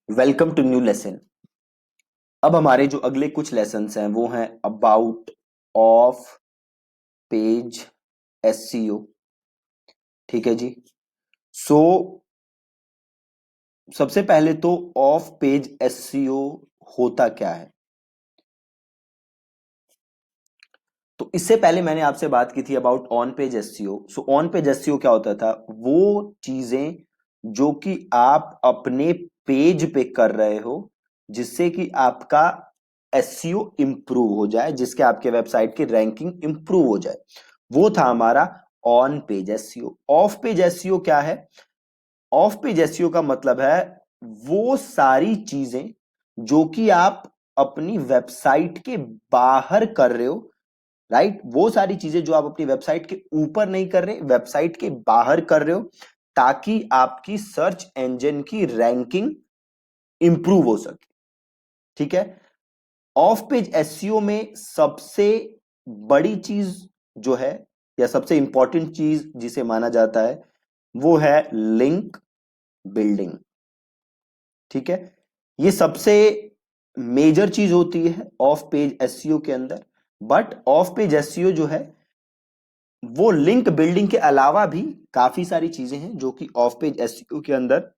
Welcome to new lesson. अब हमारे जो अगले कुछ लेसन्स हैं वो हैं अबाउट ऑफ पेज एससीओ। ठीक है जी। सो सबसे पहले तो ऑफ पेज एससीओ होता क्या है। तो इससे पहले मैंने आपसे बात की थी about on page SCO. So on page SCO क्या होता था, वो चीजें जो कि आप अपने पेज पे कर रहे हो जिससे कि आपका एससीओ इंप्रूव हो जाए, जिसके आपके वेबसाइट की रैंकिंग इंप्रूव हो जाए, वो था हमारा on page SCO. Of page SCO क्या है? ऑफ पेज एसईओ का मतलब है वो सारी चीजें जो कि आप अपनी वेबसाइट के बाहर कर रहे हो, राइट। वो सारी चीजें जो आप अपनी वेबसाइट के ऊपर नहीं कर रहे, वेबसाइट के बाहर कर रहे हो, ताकि आपकी सर्च इंजन की रैंकिंग इंप्रूव हो सके। ठीक है। ऑफ पेज एसईओ में सबसे बड़ी चीज जो है या सबसे इंपॉर्टेंट चीज जिसे माना जाता है वो है लिंक बिल्डिंग। ठीक है। ये सबसे मेजर चीज होती है ऑफ पेज एसईओ के अंदर। बट ऑफ पेज एसईओ जो है वो लिंक बिल्डिंग के अलावा भी काफी सारी चीजें हैं जो कि ऑफ पेज एसईओ के अंदर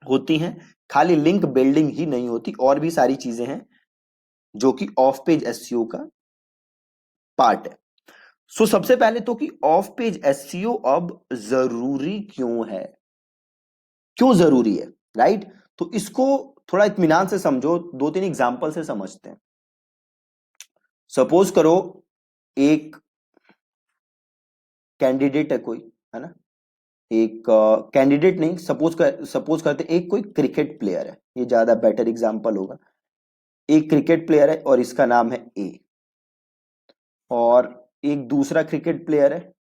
होती हैं। खाली लिंक बिल्डिंग ही नहीं होती, और भी सारी चीजें हैं जो कि ऑफ पेज एसईओ का पार्ट है। सो सबसे पहले तो कि ऑफ पेज एसईओ अब जरूरी क्यों है, क्यों जरूरी है, राइट। तो इसको थोड़ा इत्मीनान से समझो, दो तीन एग्जांपल से समझते हैं। सपोज करो एक कैंडिडेट है कोई, है ना। एक कैंडिडेट नहीं, सपोज करते एक कोई क्रिकेट प्लेयर है, ये ज्यादा बेटर एग्जांपल होगा। एक क्रिकेट प्लेयर है और इसका नाम है ए, और एक दूसरा क्रिकेट प्लेयर है,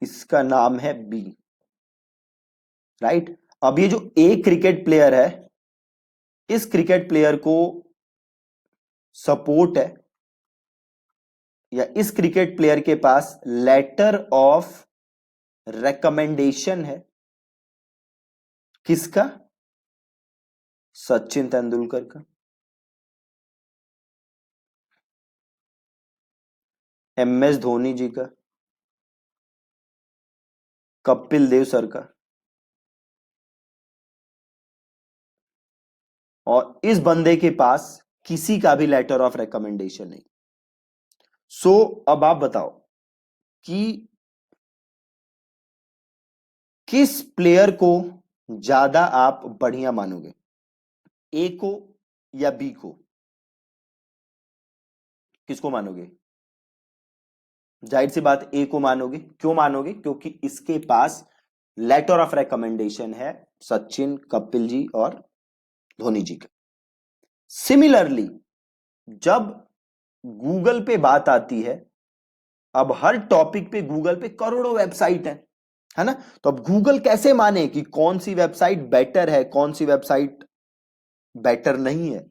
इसका नाम है बी, राइट। अब ये जो ए क्रिकेट प्लेयर है, इस क्रिकेट प्लेयर को सपोर्ट है या इस क्रिकेट प्लेयर के पास लेटर ऑफ रिकमेंडेशन है, किसका? सचिन तेंदुलकर का, एमएस धोनी जी का, कपिल देव सर का। और इस बंदे के पास किसी का भी लेटर ऑफ रिकमेंडेशन नहीं। सो अब आप बताओ कि किस प्लेयर को ज्यादा आप बढ़िया मानोगे, ए को या बी को? किसको मानोगे? जाहिर सी बात ए को मानोगे। क्यों मानोगे? क्योंकि इसके पास लेटर ऑफ रिकमेंडेशन है सचिन, कपिल जी और धोनी जी का। सिमिलरली जब गूगल पे बात आती है, अब हर टॉपिक पे गूगल पे करोड़ों वेबसाइट है ना। तो अब गूगल कैसे माने कि कौन सी वेबसाइट बेटर है, कौन सी वेबसाइट बेटर नहीं है?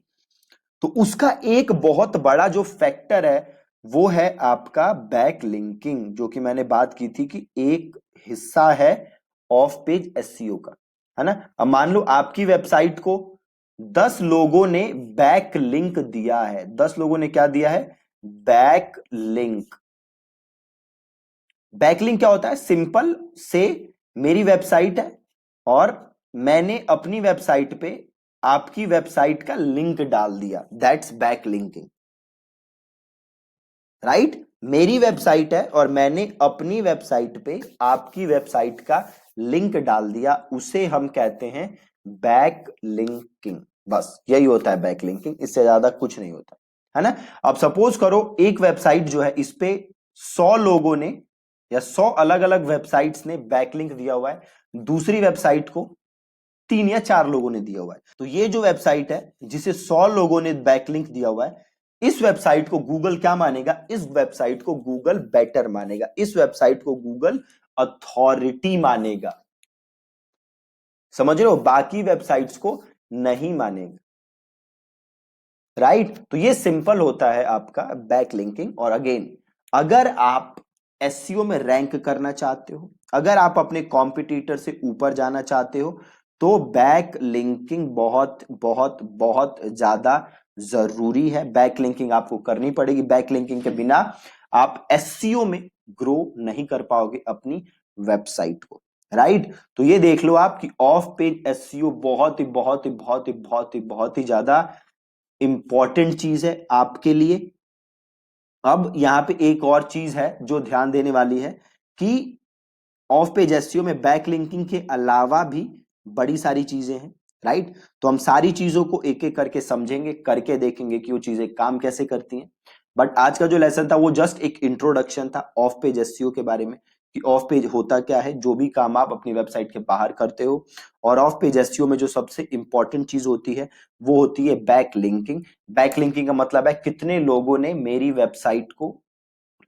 तो उसका एक बहुत बड़ा जो फैक्टर है वो है आपका बैक लिंकिंग, जो कि मैंने बात की थी कि एक हिस्सा है ऑफ पेज एसईओ का, है ना। अब मान लो आपकी वेबसाइट को 10 लोगों ने बैक लिंक दिया है। 10 लोगों ने क्या दिया है? Back link. बैकलिंक क्या होता है? सिंपल से मेरी वेबसाइट है और मैंने अपनी वेबसाइट पे आपकी वेबसाइट का लिंक डाल दिया, दैट्स बैकलिंकिंग, राइट। मेरी वेबसाइट है और मैंने अपनी वेबसाइट पे आपकी वेबसाइट का लिंक डाल दिया, उसे हम कहते हैं बैकलिंकिंग। बस यही होता है बैकलिंकिंग, इससे ज्यादा कुछ नहीं होता, है ना। अब सपोज करो एक वेबसाइट जो है इस पे 100 लोगों ने या 100 अलग अलग वेबसाइट्स ने बैकलिंक दिया हुआ है, दूसरी वेबसाइट को 3 या 4 लोगों ने दिया हुआ है। तो ये जो वेबसाइट है जिसे 100 लोगों ने बैकलिंक दिया हुआ है, इस वेबसाइट को गूगल क्या मानेगा? इस वेबसाइट को गूगल बेटर मानेगा, इस वेबसाइट को गूगल अथॉरिटी मानेगा। समझ रहे हो? बाकी वेबसाइट्स को नहीं मानेगा, राइट। तो ये सिंपल होता है आपका बैकलिंकिंग। और अगेन, अगर आप एसईओ में रैंक करना चाहते हो, अगर आप अपने कॉम्पिटिटर से ऊपर जाना चाहते हो, तो बैक लिंकिंग बहुत बहुत बहुत ज्यादा जरूरी है। बैक लिंकिंग आपको करनी पड़ेगी। बैक लिंकिंग के बिना आप एसईओ में ग्रो नहीं कर पाओगे अपनी वेबसाइट को, राइट। तो ये देख लो आप कि ऑफ पेज एसईओ बहुत ही बहुत ही बहुत ही बहुत ही बहुत ही ज्यादा इंपॉर्टेंट चीज है आपके लिए। अब यहां पे एक और चीज है जो ध्यान देने वाली है कि ऑफ पेज एसईओ में बैक लिंकिंग के अलावा भी बड़ी सारी चीजें हैं, राइट। तो हम सारी चीजों को एक एक करके समझेंगे, करके देखेंगे कि वो चीजें काम कैसे करती हैं। बट आज का जो लेसन था वो जस्ट एक इंट्रोडक्शन था ऑफ पेज एसईओ के बारे में, कि ऑफ पेज होता क्या है, जो भी काम आप अपनी वेबसाइट के बाहर करते हो। और ऑफ पेज एसईओ में जो सबसे इंपॉर्टेंट चीज होती है वो होती है बैक लिंकिंग। बैक लिंकिंग का मतलब है कितने लोगों ने मेरी वेबसाइट को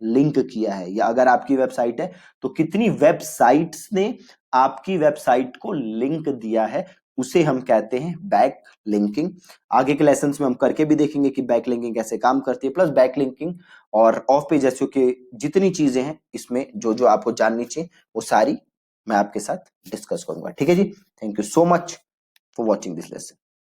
लिंक किया है, या अगर आपकी वेबसाइट है तो कितनी वेबसाइट्स ने आपकी वेबसाइट को लिंक दिया है, उसे हम कहते हैं बैक लिंकिंग। आगे के लेसन्स में हम करके भी देखेंगे कि बैक लिंकिंग कैसे काम करती है। प्लस बैक लिंकिंग और ऑफ पेज एसईओ के जितनी चीजें हैं इसमें जो जो आपको जाननी चाहिए वो सारी मैं आपके साथ डिस्कस करूंगा, ठीक है जी। Thank you so much for watching this lesson.